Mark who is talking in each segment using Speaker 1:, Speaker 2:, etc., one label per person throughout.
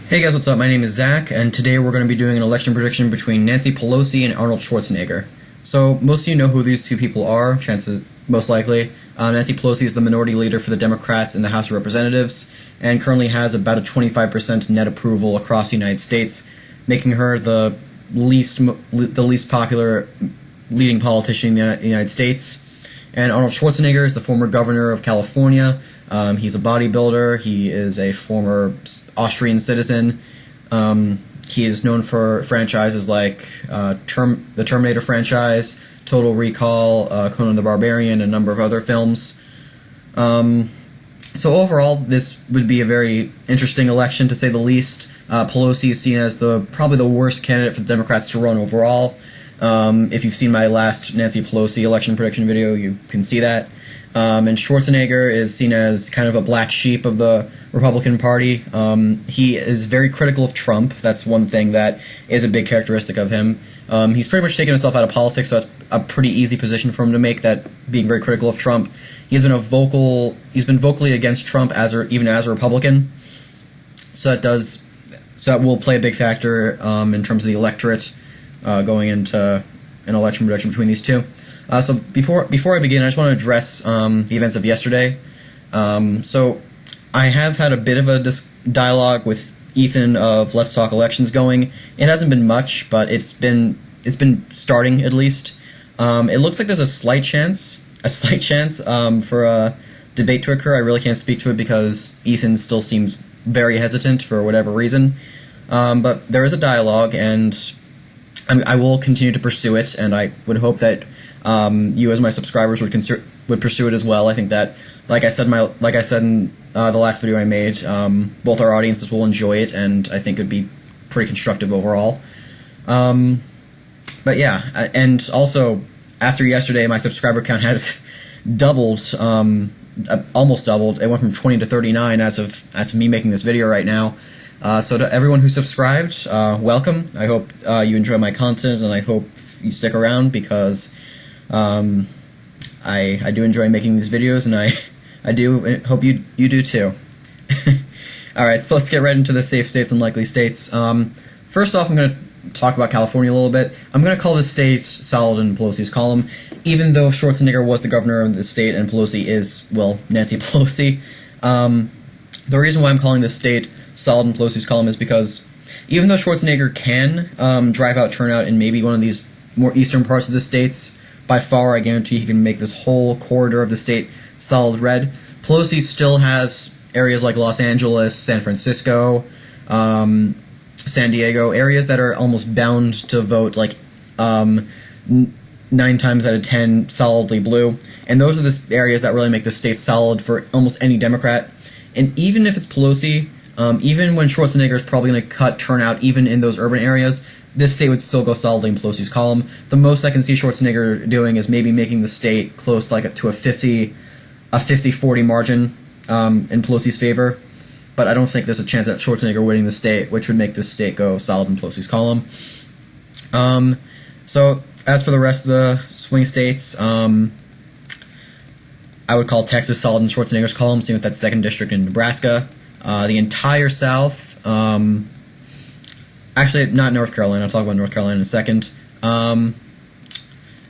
Speaker 1: Hey guys, what's up? My name is Zach, and today we're going to be doing an election prediction between Nancy Pelosi and Arnold Schwarzenegger. So, most of you know who these two people are, chances most likely. Nancy Pelosi is the minority leader for the Democrats in the House of Representatives, and currently has about a 25% net approval across the United States, making her the least popular leading politician in the United States. And Arnold Schwarzenegger is the former governor of California. He's a bodybuilder. He is a former Austrian citizen. He is known for franchises like the Terminator franchise, Total Recall, Conan the Barbarian, and a number of other films. So overall, this would be a very interesting election, to say the least. Pelosi is seen as probably the worst candidate for the Democrats to run overall. If you've seen my last Nancy Pelosi election prediction video, you can see that. And Schwarzenegger is seen as kind of a black sheep of the Republican Party. He is very critical of Trump. That's one thing that is a big characteristic of him. He's pretty much taken himself out of politics, so that's a pretty easy position for him to make, that being very critical of Trump. He's been vocally against Trump even as a Republican. So that will play a big factor in terms of the electorate going into an election prediction between these two. So before I begin, I just want to address the events of yesterday. So I have had a bit of a dialogue with Ethan of Let's Talk Elections going. It hasn't been much, but it's been starting at least. It looks like there's a slight chance for a debate to occur. I really can't speak to it because Ethan still seems very hesitant for whatever reason. But there is a dialogue, and I will continue to pursue it, and I would hope that you as my subscribers would pursue it as well. I think that, like I said in the last video I made, both our audiences will enjoy it, and I think it'd be pretty constructive overall. But yeah, and also after yesterday, my subscriber count has doubled, almost doubled. It went from 20 to 39 as of me making this video right now. So to everyone who subscribed, welcome. I hope you enjoy my content, and I hope you stick around, because I do enjoy making these videos, and I do hope you do too. Alright, so let's get right into the safe states and likely states. First off, I'm going to talk about California a little bit. I'm going to call this state solid in Pelosi's column, even though Schwarzenegger was the governor of the state and Pelosi is, well, Nancy Pelosi. The reason why I'm calling this state solid in Pelosi's column is because even though Schwarzenegger can drive out turnout in maybe one of these more eastern parts of the states, by far I guarantee he can make this whole corridor of the state solid red. Pelosi still has areas like Los Angeles, San Francisco, San Diego, areas that are almost bound to vote like 9 times out of 10 solidly blue, and those are the areas that really make the state solid for almost any Democrat. And even if it's Pelosi, even when Schwarzenegger is probably going to cut turnout even in those urban areas, this state would still go solidly in Pelosi's column. The most I can see Schwarzenegger doing is maybe making the state close to a 50-40 margin in Pelosi's favor. But I don't think there's a chance at Schwarzenegger winning the state, which would make this state go solid in Pelosi's column. So as for the rest of the swing states, I would call Texas solid in Schwarzenegger's column, same with that 2nd district in Nebraska. The entire South, actually not North Carolina, I'll talk about North Carolina in a second.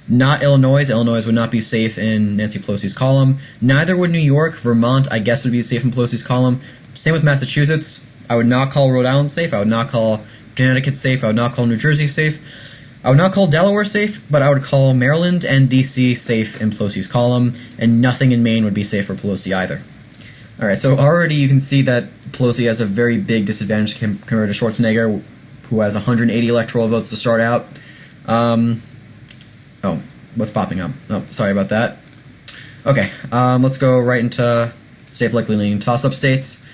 Speaker 1: Not Illinois. Illinois would not be safe in Nancy Pelosi's column. Neither would New York. Vermont, I guess, would be safe in Pelosi's column. Same with Massachusetts. I would not call Rhode Island safe. I would not call Connecticut safe. I would not call New Jersey safe. I would not call Delaware safe, but I would call Maryland and D.C. safe in Pelosi's column, and nothing in Maine would be safe for Pelosi either. Alright, so already you can see that Pelosi has a very big disadvantage compared to Schwarzenegger, who has 180 electoral votes to start out. Oh, what's popping up? Oh, sorry about that. Okay, let's go right into safe, likely, leaning toss-up states.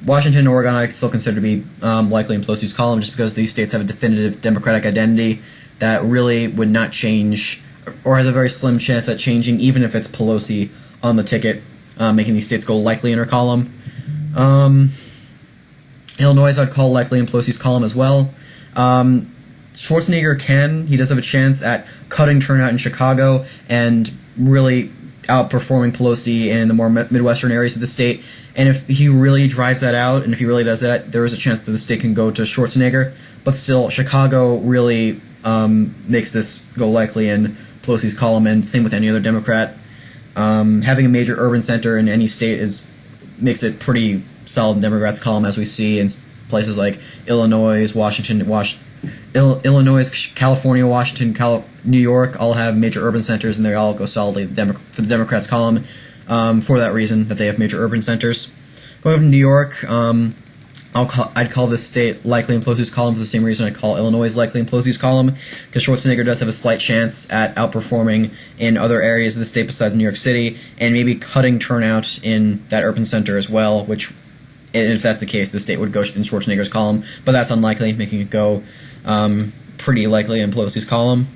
Speaker 1: Washington and Oregon I still consider to be likely in Pelosi's column, just because these states have a definitive Democratic identity that really would not change, or has a very slim chance at changing, even if it's Pelosi on the ticket, making these states go likely in her column. Illinois I'd call likely in Pelosi's column as well. Schwarzenegger he does have a chance at cutting turnout in Chicago and really outperforming Pelosi in the more Midwestern areas of the state. And if he really drives that out, and if he really does that, there is a chance that the state can go to Schwarzenegger. But still, Chicago really makes this go likely in Pelosi's column, and same with any other Democrat. Having a major urban center in any state makes it pretty solid in Democrats' column, as we see in places like Illinois, California, Washington, New York all have major urban centers, and they all go solidly for the Democrats' column for that reason, that they have major urban centers. Going over to New York, I'd call this state likely in Pelosi's column for the same reason I call Illinois likely in Pelosi's column, because Schwarzenegger does have a slight chance at outperforming in other areas of the state besides New York City, and maybe cutting turnout in that urban center as well, which, if that's the case, the state would go in Schwarzenegger's column, but that's unlikely, making it go pretty likely in Pelosi's column.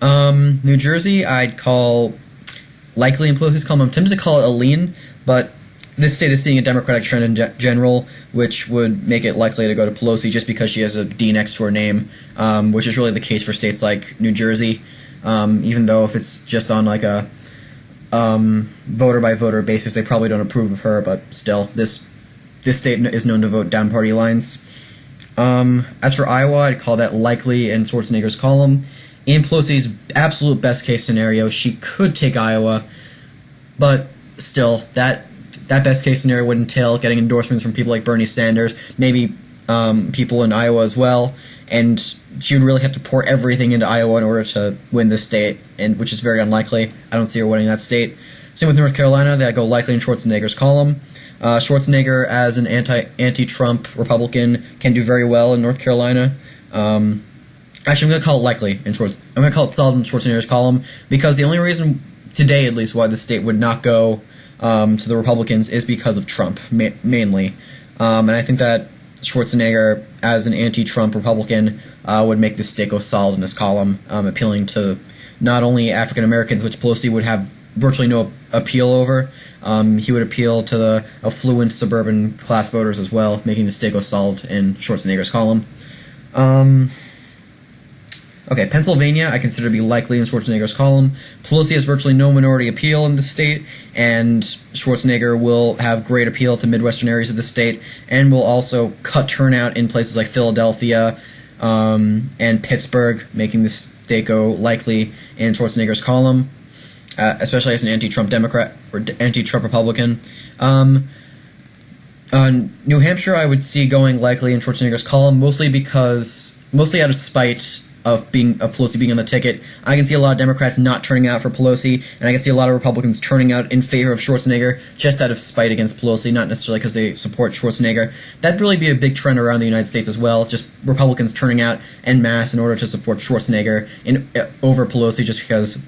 Speaker 1: New Jersey, I'd call likely in Pelosi's column. I'm tempted to call it a lean, but this state is seeing a Democratic trend in general, which would make it likely to go to Pelosi just because she has a D next to her name, which is really the case for states like New Jersey, even though if it's just on like a voter-by-voter basis, they probably don't approve of her, but still, this state is known to vote down party lines. As for Iowa, I'd call that likely in Schwarzenegger's column. In Pelosi's absolute best-case scenario, she could take Iowa, but still, that best-case scenario would entail getting endorsements from people like Bernie Sanders, maybe people in Iowa as well, and she would really have to pour everything into Iowa in order to win this state, which is very unlikely. I don't see her winning that state. Same with North Carolina, that go likely in Schwarzenegger's column. Schwarzenegger, as an anti-Trump Republican, can do very well in North Carolina. Actually, I'm going to call it likely I'm going to call it solid in Schwarzenegger's column, because the only reason today, at least, why the state would not go to the Republicans is because of Trump, mainly. And I think that Schwarzenegger, as an anti-Trump Republican, would make this state go solid in this column, appealing to not only African Americans, which Pelosi would have virtually no appeal over. He would appeal to the affluent suburban class voters as well, making the state go solid in Schwarzenegger's column. Okay, Pennsylvania I consider to be likely in Schwarzenegger's column. Pelosi has virtually no minority appeal in the state, and Schwarzenegger will have great appeal to Midwestern areas of the state, and will also cut turnout in places like Philadelphia and Pittsburgh, making the state go likely in Schwarzenegger's column, especially as an anti-Trump Democrat or anti-Trump Republican. New Hampshire I would see going likely in Schwarzenegger's column, mostly out of spite of Pelosi being on the ticket. I can see a lot of Democrats not turning out for Pelosi, and I can see a lot of Republicans turning out in favor of Schwarzenegger just out of spite against Pelosi, not necessarily because they support Schwarzenegger. That'd really be a big trend around the United States as well, just Republicans turning out en masse in order to support Schwarzenegger over Pelosi just because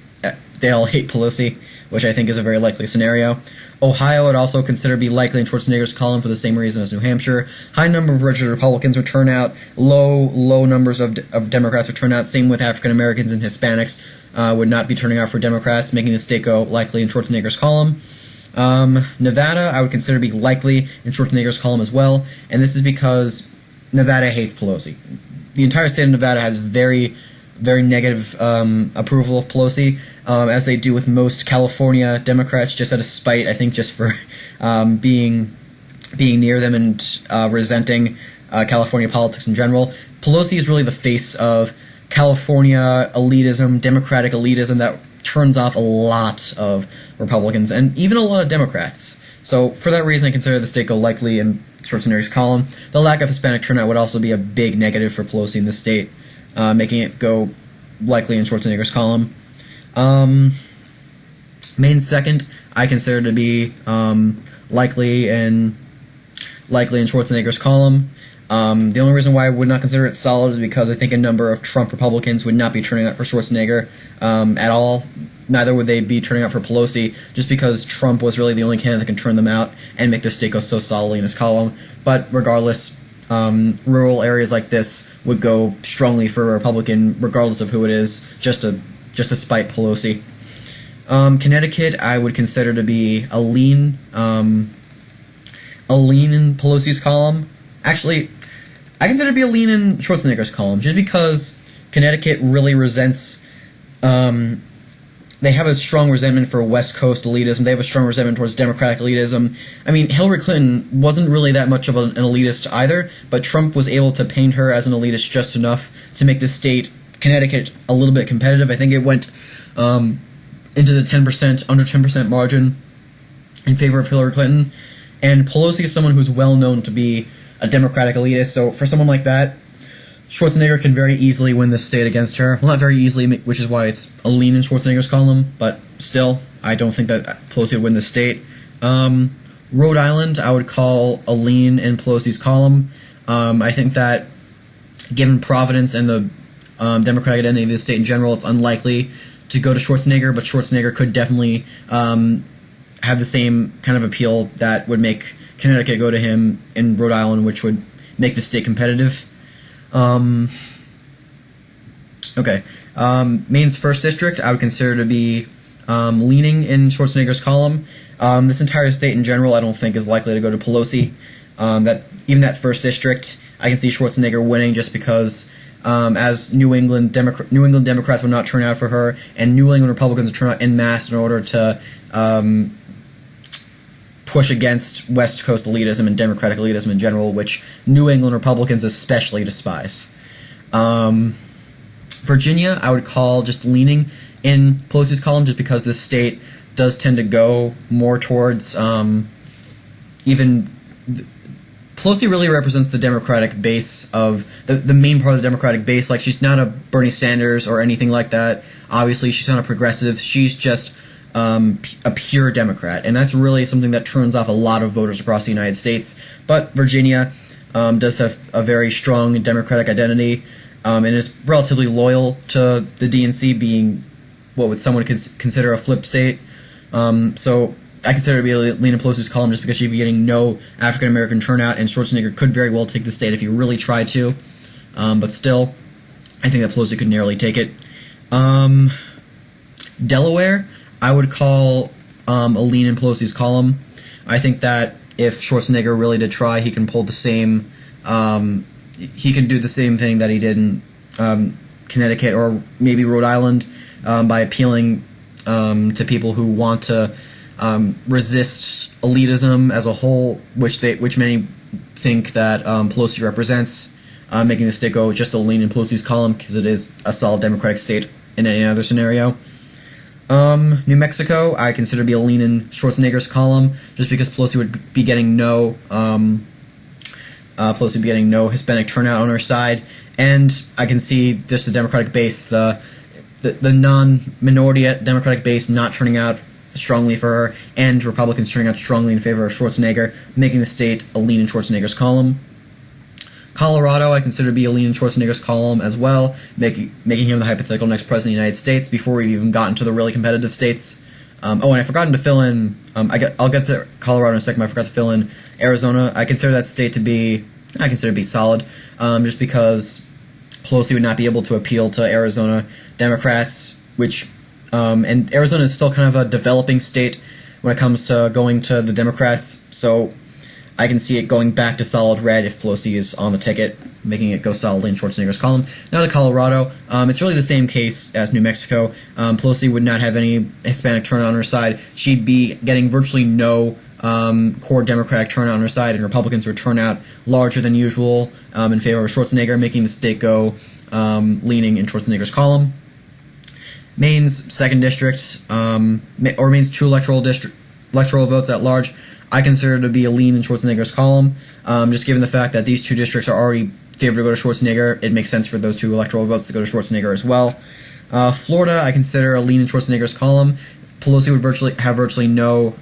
Speaker 1: they all hate Pelosi, which I think is a very likely scenario. Ohio would also consider to be likely in Schwarzenegger's column for the same reason as New Hampshire. High number of registered Republicans would turn out. Low numbers of Democrats would turn out. Same with African Americans and Hispanics would not be turning out for Democrats, making the state go likely in Schwarzenegger's column. Nevada I would consider to be likely in Schwarzenegger's column as well, and this is because Nevada hates Pelosi. The entire state of Nevada has very negative approval of Pelosi, as they do with most California Democrats, just out of spite, I think, just for being near them and resenting California politics in general. Pelosi is really the face of California elitism, Democratic elitism, that turns off a lot of Republicans and even a lot of Democrats. So for that reason, I consider the state go likely in Schwarzenegger's column. The lack of Hispanic turnout would also be a big negative for Pelosi in the state, making it go likely in Schwarzenegger's column. Maine second, I consider to be likely in Schwarzenegger's column. The only reason why I would not consider it solid is because I think a number of Trump Republicans would not be turning out for Schwarzenegger at all. Neither would they be turning out for Pelosi, just because Trump was really the only candidate that can turn them out and make the state go so solidly in his column. But regardless, rural areas like this would go strongly for a Republican, regardless of who it is, just to spite Pelosi. Connecticut, I would consider to be a lean in Pelosi's column. Actually, I consider to be a lean in Schwarzenegger's column, just because Connecticut really resents the they have a strong resentment for West Coast elitism. They have a strong resentment towards Democratic elitism. I mean, Hillary Clinton wasn't really that much of an elitist either, but Trump was able to paint her as an elitist just enough to make the state, Connecticut, a little bit competitive. I think it went into the 10%, under 10% margin in favor of Hillary Clinton. And Pelosi is someone who's well known to be a Democratic elitist, so for someone like that, Schwarzenegger can very easily win this state against her. Well, not very easily, which is why it's a lean in Schwarzenegger's column, but still, I don't think that Pelosi would win this state. Rhode Island, I would call a lean in Pelosi's column. I think that, given Providence and the Democratic identity of the state in general, it's unlikely to go to Schwarzenegger, but Schwarzenegger could definitely have the same kind of appeal that would make Connecticut go to him in Rhode Island, which would make the state competitive. Maine's 1st District, I would consider to be leaning in Schwarzenegger's column. This entire state in general, I don't think is likely to go to Pelosi. That 1st District, I can see Schwarzenegger winning just because as New England Democrats would not turn out for her, and New England Republicans would turn out en masse in order to push against West Coast elitism and Democratic elitism in general, which New England Republicans especially despise. Virginia, I would call just leaning in Pelosi's column, just because this state does tend to go more towards Pelosi really represents the Democratic base of the main part of the Democratic base. Like, she's not a Bernie Sanders or anything like that. Obviously, she's not a progressive. She's just a pure Democrat, and that's really something that turns off a lot of voters across the United States. But Virginia does have a very strong Democratic identity, and is relatively loyal to the DNC, being what someone could consider a flip state. So I consider it to be Lena Pelosi's column just because she'd be getting no African American turnout, and Schwarzenegger could very well take the state if he really tried to. But still, I think that Pelosi could narrowly take it. Delaware, I would call a lean in Pelosi's column. I think that if Schwarzenegger really did try, he can pull the same. He can do the same thing that he did in Connecticut or maybe Rhode Island by appealing to people who want to resist elitism as a whole, which many think that Pelosi represents, making the state go just a lean in Pelosi's column because it is a solid Democratic state in any other scenario. New Mexico, I consider to be a lean in Schwarzenegger's column, just because Pelosi would be getting no Hispanic turnout on her side, and I can see just the Democratic base, the non-minority Democratic base not turning out strongly for her, and Republicans turning out strongly in favor of Schwarzenegger, making the state a lean in Schwarzenegger's column. Colorado, I consider to be a lean in Schwarzenegger's column as well, making him the hypothetical next president of the United States before we've even gotten to the really competitive states. And I forgot to fill in, I'll get to Colorado in a second, but I forgot to fill in Arizona. I consider that state to be solid, just because Pelosi would not be able to appeal to Arizona Democrats, and Arizona is still kind of a developing state when it comes to going to the Democrats, so I can see it going back to solid red if Pelosi is on the ticket, making it go solidly in Schwarzenegger's column. Now to Colorado, it's really the same case as New Mexico. Pelosi would not have any Hispanic turnout on her side. She'd be getting virtually no core Democratic turnout on her side, and Republicans would turn out larger than usual in favor of Schwarzenegger, making the state go leaning in Schwarzenegger's column. Maine's 2nd District, or Maine's 2 electoral votes at large, I consider to be a lean in Schwarzenegger's column, just given the fact that these 2 districts are already favored to go to Schwarzenegger. It makes sense for those 2 electoral votes to go to Schwarzenegger as well. Florida, I consider a lean in Schwarzenegger's column. Pelosi would have virtually no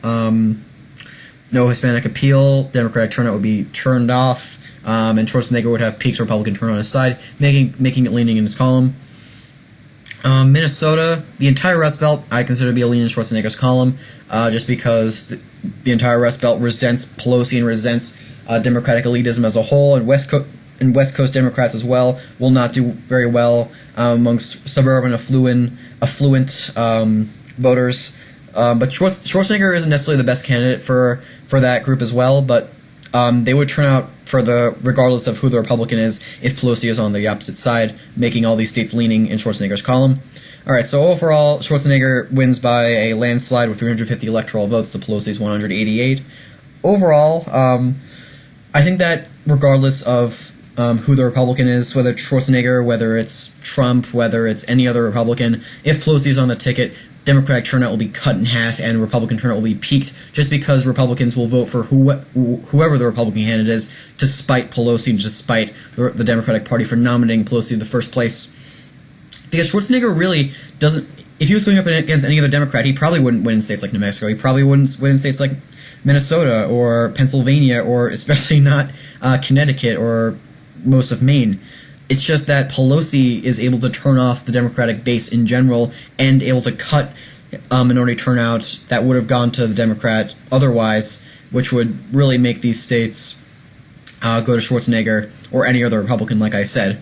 Speaker 1: Hispanic appeal. Democratic turnout would be turned off, and Schwarzenegger would have peaks Republican turnout on his side, making it leaning in his column. Minnesota, the entire Rust Belt, I consider to be a lean in Schwarzenegger's column, just because the entire Rust Belt resents Pelosi and resents Democratic elitism as a whole, and West Coast Democrats as well will not do very well amongst suburban affluent voters. But Schwarzenegger isn't necessarily the best candidate for that group as well, but they would turn out regardless of who the Republican is if Pelosi is on the opposite side, making all these states leaning in Schwarzenegger's column. Alright, so overall, Schwarzenegger wins by a landslide with 350 electoral votes to Pelosi's 188. Overall, I think that regardless of who the Republican is, whether it's Schwarzenegger, whether it's Trump, whether it's any other Republican, if Pelosi is on the ticket, Democratic turnout will be cut in half and Republican turnout will be peaked just because Republicans will vote for whoever the Republican candidate is to spite Pelosi and to spite the Democratic Party for nominating Pelosi in the first place. Because Schwarzenegger really doesn't... If he was going up against any other Democrat, he probably wouldn't win in states like New Mexico. He probably wouldn't win in states like Minnesota or Pennsylvania or especially not Connecticut or most of Maine. It's just that Pelosi is able to turn off the Democratic base in general and able to cut minority turnout that would have gone to the Democrat otherwise, which would really make these states go to Schwarzenegger or any other Republican, like I said.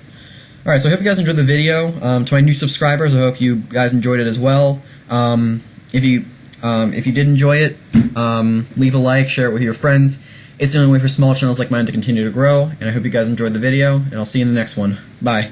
Speaker 1: Alright, so I hope you guys enjoyed the video. To my new subscribers, I hope you guys enjoyed it as well. If you did enjoy it, leave a like, share it with your friends. It's the only way for small channels like mine to continue to grow, and I hope you guys enjoyed the video, and I'll see you in the next one. Bye.